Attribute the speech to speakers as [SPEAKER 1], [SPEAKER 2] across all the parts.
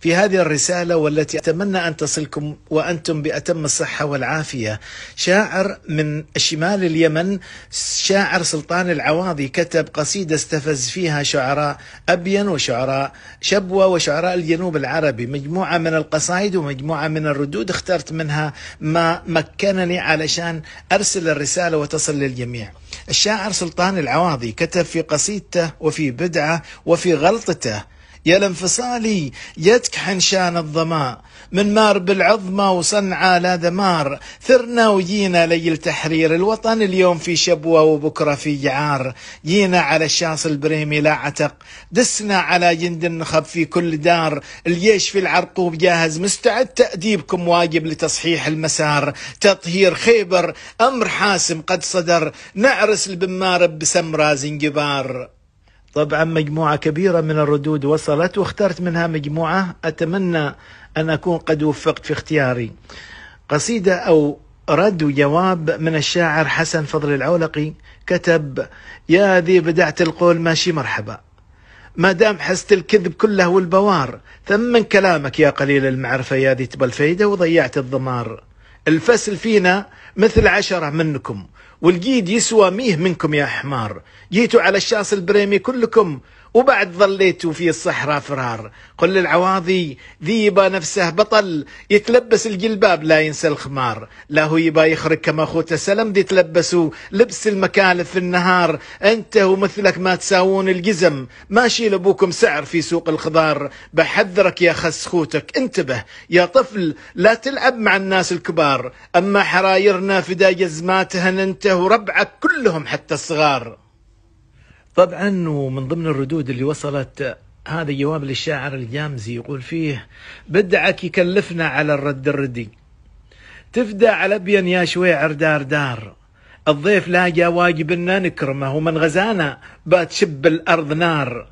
[SPEAKER 1] في هذه الرسالة والتي أتمنى أن تصلكم وأنتم بأتم الصحة والعافية. شاعر من شمال اليمن، شاعر سلطان العواضي، كتب قصيدة استفز فيها شعراء أبين وشعراء شبوة وشعراء الجنوب العربي، مجموعة من القصائد ومجموعة من الردود، اخترت منها ما مكنني علشان أرسل الرسالة وتصل للجميع. الشاعر سلطان العواضي كتب في قصيدته وفي بدعة وفي غلطته: يا الانفصالي يدك حنشان الظماء، من مار بالعظمى وصنعاء لا دمار، ثرنا وجينا لي التحرير، الوطن اليوم في شبوة وبكرة في جعار، جينا على الشاص البريمي لا عتق، دسنا على جند النخب في كل دار، الجيش في العرقوب جاهز مستعد، تأديبكم واجب لتصحيح المسار، تطهير خيبر أمر حاسم قد صدر، نعرس البمار بسمرة زنجبار. طبعا مجموعة كبيرة من الردود وصلت، واخترت منها مجموعة أتمنى أن أكون قد وفقت في اختياري. قصيدة أو رد وجواب من الشاعر حسن فضل العولقي، كتب: يا ذي بدعت القول ماشي مرحبا، ما دام حست الكذب كله والبوار، ثمن كلامك يا قليل المعرفة، يا ذي تبى الفايدة وضيعت الضمار، الفسل فينا مثل 10 منكم، والجيد يسوى 100 منكم يا حمار، جيتوا على الشاص البريمي كلكم وبعد ظليتوا في الصحراء فرار، قل للعواضي ذي يبا نفسه بطل، يتلبس الجلباب لا ينسى الخمار، لا هو يبا يخرج كما خوته سلم، ذي تلبسوا لبس المكالف في النهار، انت ومثلك ما تساوون الجزم، ماشي لابوكم سعر في سوق الخضار، بحذرك يا خس خوتك انتبه يا طفل لا تلعب مع الناس الكبار، اما حرايرنا فدا جزماتهن انت وربعك كلهم حتى الصغار. طبعا ومن ضمن الردود اللي وصلت هذا جواب للشاعر الجامزي، يقول فيه: بدعك يكلفنا على الرد الردي، تفدى على ابين يا شويعر دار دار، الضيف لاقى واجبنا نكرمه، ومن غزانا باتشب الارض نار،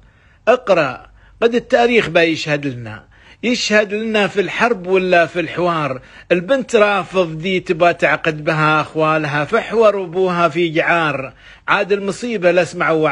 [SPEAKER 1] اقرأ قد التاريخ بيشهد لنا، يشهد لنا في الحرب ولا في الحوار، البنت رافض دي تبى تعقد بها أخوالها، فحور أبوها في جعار، عاد المصيبة لاسمعوا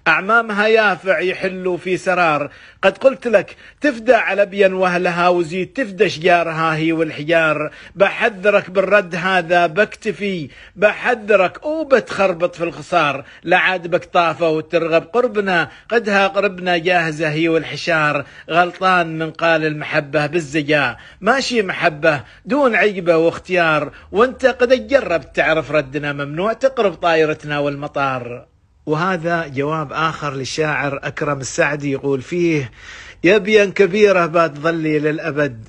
[SPEAKER 1] أعمامها يافع يحلوا في سرار، قد قلت لك تفدى على بين وهلها، وزيد تفدى شجارها هي والحجار، بحذرك بالرد هذا بكتفي، بحذرك وبتخربط في الخصار، لا عاد بك طافة وترغب قربنا، قدها قربنا جاهزة هي والحشار، غلطان من قال المحبة بالزجاء، ماشي محبة دون عيبة واختيار، وانت قد تجرب تعرف ردنا ممنوع تقرب طائرتنا والمطار. وهذا جواب آخر للشاعر أكرم السعدي، يقول فيه: يا بين كبيرة بتظلي للأبد،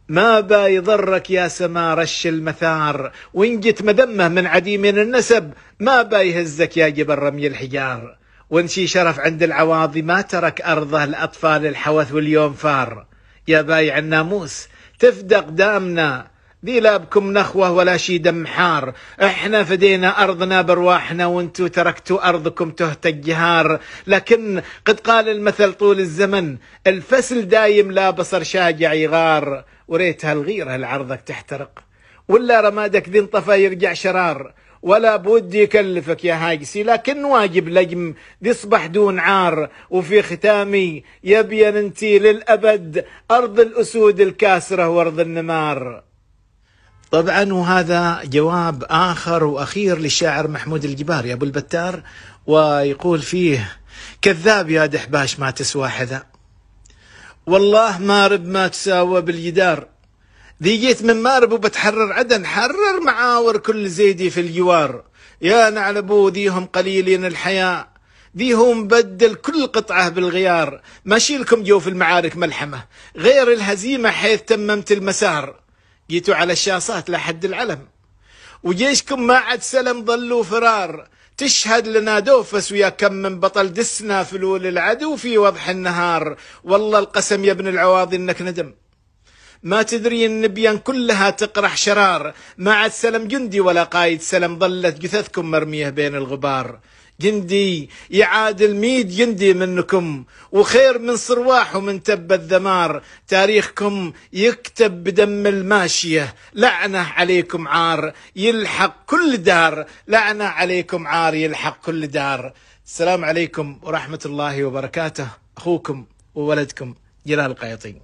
[SPEAKER 1] ما بايضرك يا سما رش المثار، وإن جت مذمة من عديم النسب، ما بايهزك يا جبل رمي الحجار، وانشي شرف عند العواضي ما ترك أرضه الأطفال الحوث واليوم فار، يا بايع الناموس تفدق دامنا، ذي لا بكم نخوة ولا شي دم حار، احنا فدينا أرضنا برواحنا، وانتو تركتوا أرضكم تهت الجهار، لكن قد قال المثل طول الزمن، الفسل دايم لا بصر شاجع يغار، وريتها الغيرة العرضك تحترق، ولا رمادك ذي انطفى يرجع شرار، ولا بودي يكلفك يا هاجسي، لكن واجب لجم ذي صبح دون عار، وفي ختامي يبين انتي للأبد، أرض الأسود الكاسرة وأرض النمار. طبعا وهذا جواب آخر وأخير للشاعر محمود الجبار يا أبو البتار، ويقول فيه: كذاب يا دحباش ما تسوى حذا، والله مارب ما تساوى بالجدار، ذي جيت من مارب وبتحرر عدن، حرر معاور كل زيدي في الجوار، يا نعلبو ذيهم قليلين الحياة، ذيهم بدل كل قطعة بالغيار، ماشي لكم جو في المعارك ملحمة غير الهزيمة حيث تممت المسار، جيتوا على الشاصات لحد العلم، وجيشكم ما عد سلم ظلوا فرار، تشهد لنا دوفس ويا كم من بطل دسنا فلول العدو في وضح النهار، والله القسم يا ابن العواضي انك ندم، ما تدري النبيان كلها تقرح شرار، ما عد سلم جندي ولا قايد سلم، ظلت جثثكم مرمية بين الغبار، جندي يعادل 100 جندي منكم، وخير من صرواح ومن تب الذمار، تاريخكم يكتب بدم الماشية، لعنة عليكم عار يلحق كل دار، لعنة عليكم عار يلحق كل دار. السلام عليكم ورحمة الله وبركاته، أخوكم وولدكم جلال القيطي.